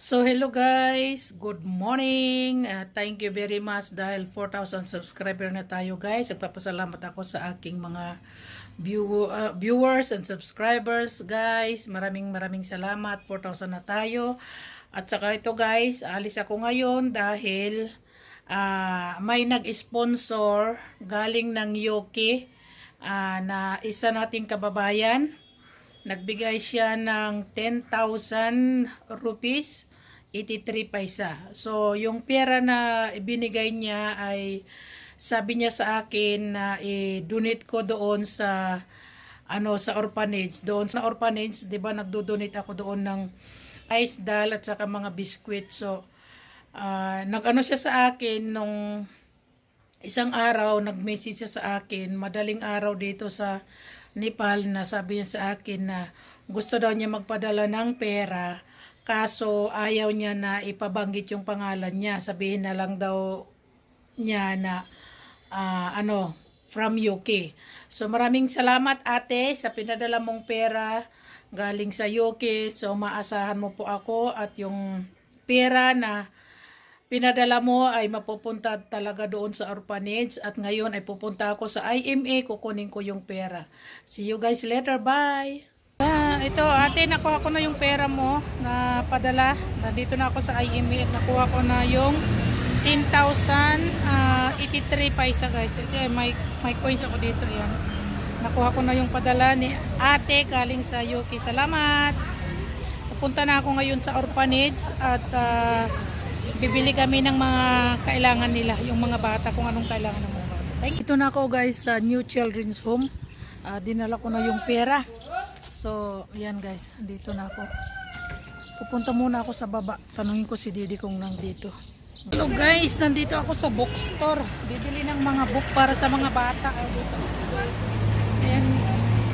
So hello guys, good morning. Thank you very much dahil 4,000 subscriber na tayo guys. Nagpapasalamat ako sa aking mga viewers and subscribers guys. Maraming salamat. 4,000 na tayo. At saka ito guys, alis ako ngayon dahil may nag-sponsor galing ng UK na isa nating kababayan. Nagbigay siya ng 10,000 rupees, 83 paisa. So, yung pera na ibinigay niya ay sabi niya sa akin na i-donate ko doon sa sa orphanage. Doon sa orphanage, 'di ba, nagdo-donate ako doon ng ice dal at saka mga biskwit. So, nag-ano siya sa akin nung isang araw, nag-message siya sa akin, madaling araw dito sa Nepal, na sabi niya sa akin na gusto daw niya magpadala ng pera, kaso ayaw niya na ipabanggit yung pangalan niya. Sabihin na lang daw niya na from UK. So maraming salamat ate sa pinadala mong pera galing sa UK. So maasahan mo po ako at yung pera na pinadala mo ay mapupunta talaga doon sa orphanage, at ngayon ay pupunta ako sa IMA, kukunin ko yung pera. See you guys later, bye! Ito ate, nakuha ko na yung pera mo na padala. Nandito na ako sa IMA at nakuha ko na yung 10,083 paisa guys. Ito, may coins ako dito. Yan. Nakuha ko na yung padala ni ate galing sa UK. Salamat! Pupunta na ako ngayon sa orphanage at bibili kami ng mga kailangan nila, yung mga bata, kung anong kailangan ng mga bata. Ito na ako guys sa New Children's Home. Dinala ko na yung pera. So, yan guys, dito na ako. Pupunta muna ako sa baba. Tanungin ko si Didi kung nandito. Hello guys, nandito ako sa bookstore. Bibili ng mga book para sa mga bata. Dito. Ayan,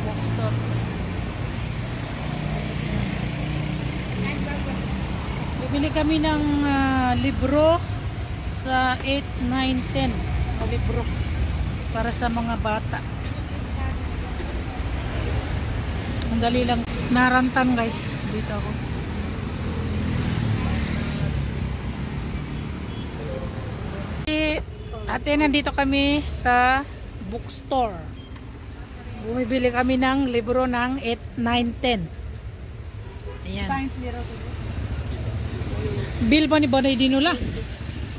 bookstore. Bibili kami ng libro sa 8, 9, 10 o libro para sa mga bata. Ang dali lang. Narantan guys. Dito ako. Ate, nandito kami sa bookstore. Bumibili kami ng libro ng 8, 9, 10. Ayan. Science literature. Bill ba ni Banay dinula?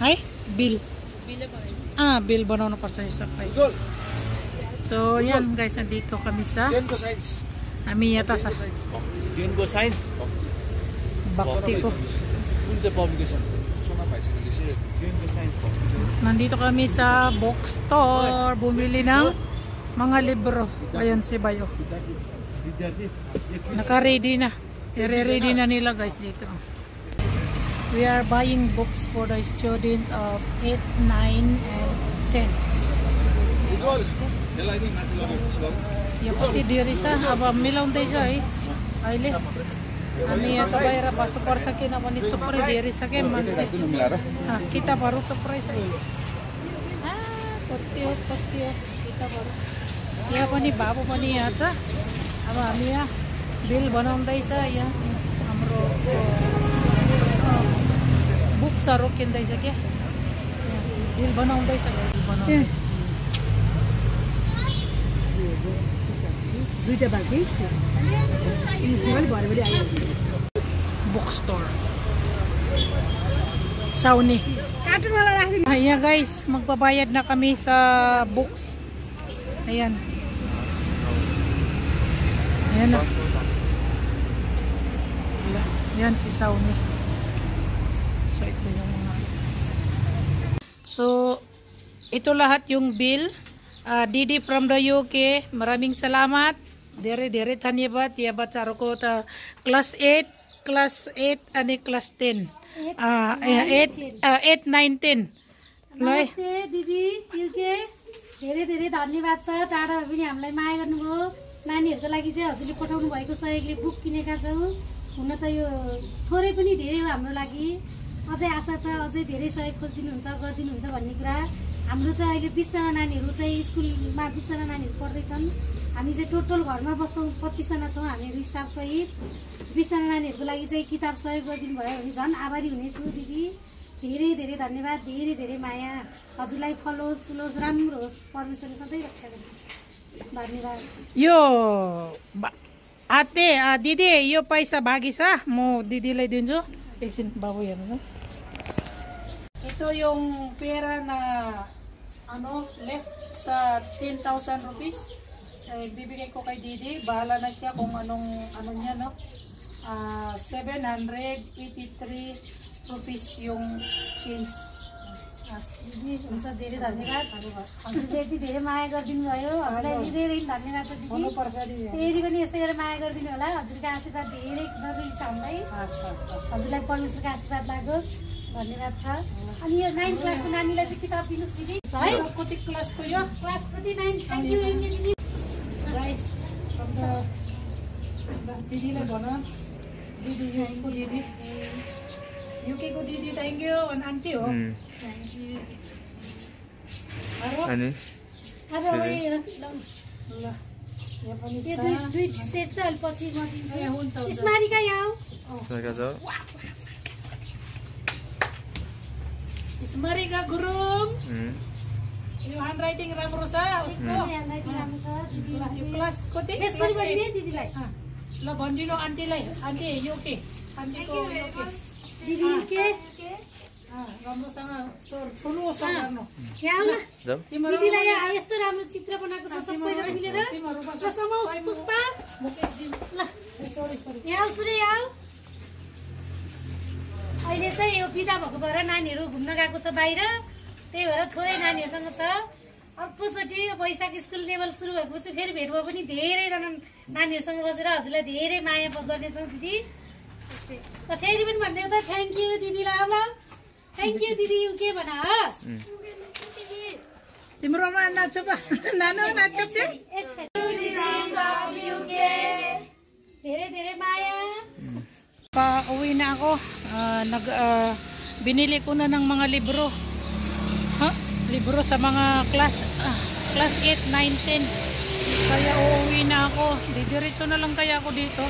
Ay? Bill. Bill ba na para sa sakay. So, yan guys, nandito kami sa Amiyata sa Gengo Science. Bakti ko. Nandito kami sa bookstore. Bumili ng mga libro. Ayan si Bayo. Naka-ready na. I-ready na nila guys dito. We are buying books for the student of 8, 9, and 10. Ya pati diri sa aba milaw day sa aile. Ami ato bayra pa super sa kin apa nito pre diri sa kin man. Kita baru to price ay. Patio kita baru. Ya pa ni babu pa ni ata. Aba ami ya bill banaw day sa ya. Amro book sa rokin day sa kya. Bill banaw day sa bill banaw. Duita bagi. Ini kali bari ayo. Bookstore. Sauni. Cartoon wala rahin. Ayan guys, magbabayad na kami sa books. Ayan. Ayan na. Ayan si Sauni. So ito yung mga. So ito lahat yung bill. Didi from the UK, maraming salamat. Dere धन्यवाद. या बच्चारों को class 8 आणि class 10 8 9 10. नमस्ते दिदी युके, धेरै धन्यवाद छ। टाढा भए पनि हामीलाई माया गर्नुभयो। नानीहरुको लागि चाहिँ हजुरले पठाउनु भएको सहयोगले बुक किनेका छौं। हुन त यो थोरै पनि धेरै हो हाम्रो लागि। अझै आशा छ अझै धेरै सहयोग खोजिदिनुहुन्छ गर्दिनुहुन्छ भन्ने कुरा। हाम्रो चाहिँ अहिले 20 जना नानीहरु चाहिँ स्कुलमा 20 जना नानीहरु पढ्दै छन्। हामी चाहिँ टोटल घरमा बस्छौँ 25 जना छौँ हामीहरू स्टाफ सहित 20 जना नानीहरूको लागि चाहिँ किताब सहयोग गरिदिनु भयो भने झन् आभारी हुनेछु दिदी। धेरै धेरै धन्यवाद, धेरै धेरै माया। हजुरलाई फलोस् फुलोस् राम्रो होस्, परमेश्वरले सधैँ रक्षा गर्नु। धन्यवाद। यो आते दिदी यो पैसा बाँकी छ, म दिदीलाई दिन्छु। एकछिन बाबु हेर्नु न। Ito yung pera na left sa 10,000 rupees. Bibigay ko kay Didi. Bahala na siya kung ano niya, no? 783 rupees yung change. दिदी हुन्छ, धेरै धन्यवाद। हजुरले यति धेरै माया गरिदिनु भयो, हजुरलाई धेरै धन्यवाद छ दिदी। फेरि पनि यस्तै गरेर माया गरिदिनु होला। हजुरको आशीर्वाद धेरै जरुरी छ हामीलाई। हजुरलाई परमेश्वरको आशीर्वाद लागोस्। धन्यवाद छ। अनि यो 9 क्लासको नानीलाई चाहिँ किताब दिनुहोस् दिदी। है कति क्लासको यो? क्लास कति 9? थ्याङ्क यू दिदी। गाइस दिदीलाई भन, दिदी युकेको दिदी, युकेको दिदी थ्याङ्क यू। अनि आन्टी हो थ्याङ्क यू। अनि अब लाउनुहोस् ल यो पनि यो दुई सेट चाहिँ अलि पछि म दिन्छु। स्मारिका यहाँ सरका जाऊ Ismarika Gurung. यो ह्यान्ड राइटिङ राम्रो छ उसको। राम्रो छ दिदी। यो क्लास कति? यसरी गरिदिए दिदीलाई। ल भनिदिनु आन्टीलाई। आन्टी यो के? आन्टीको यो के? दिदी के? राम्रोसँग छोनुसँग गर्नु। यहाँ आउन। जाऊ दिदीलाई यहाँ यस्तो राम्रो चित्र बनाएको छ सबैजना मिलेर। ल समाउस पुष्पा। ल यहाँ आउ सुरे यहाँ आउ। अहिले चाहिँ यो बिदा भएको भएर नानीहरू घुम्न गएको छ बाहिर, त्यही भएर थोरै नानीहरूसँग छ। अर्कोचोटि वैशाख स्कुल लेभल सुरु भएपछि फेरि भेट भयो पनि धेरैजना नानीहरूसँग बसेर हजुरलाई धेरै माया गर्नेछौँ दिदी। र फेरि पनि भन्दै त थ्याङ्क यू दिदीलाई। ल थ्याङ्क यू दिदी। के भन हस् तिम्रोमा नाच्छ पा नानो नाच्छ धेरै धेरै माया। Pauwi na ako. Binili ko na ng mga libro. Libro sa mga class 8, 9, 10. Kaya uuwi na ako. Didiretso na lang kaya ako dito.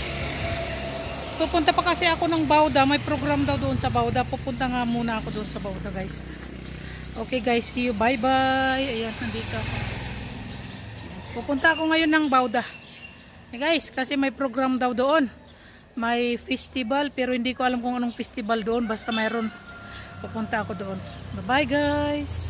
Pupunta pa kasi ako ng Bauda. May program daw doon sa Bauda. Pupunta nga muna ako doon sa Bauda, guys. Okay, guys. See you. Bye-bye. Ayan, nandito ako. Pupunta ako ngayon ng Bauda. Guys, kasi may program daw doon. May festival, pero hindi ko alam kung anong festival doon. Basta mayroon. Pupunta ako doon. Bye-bye, guys.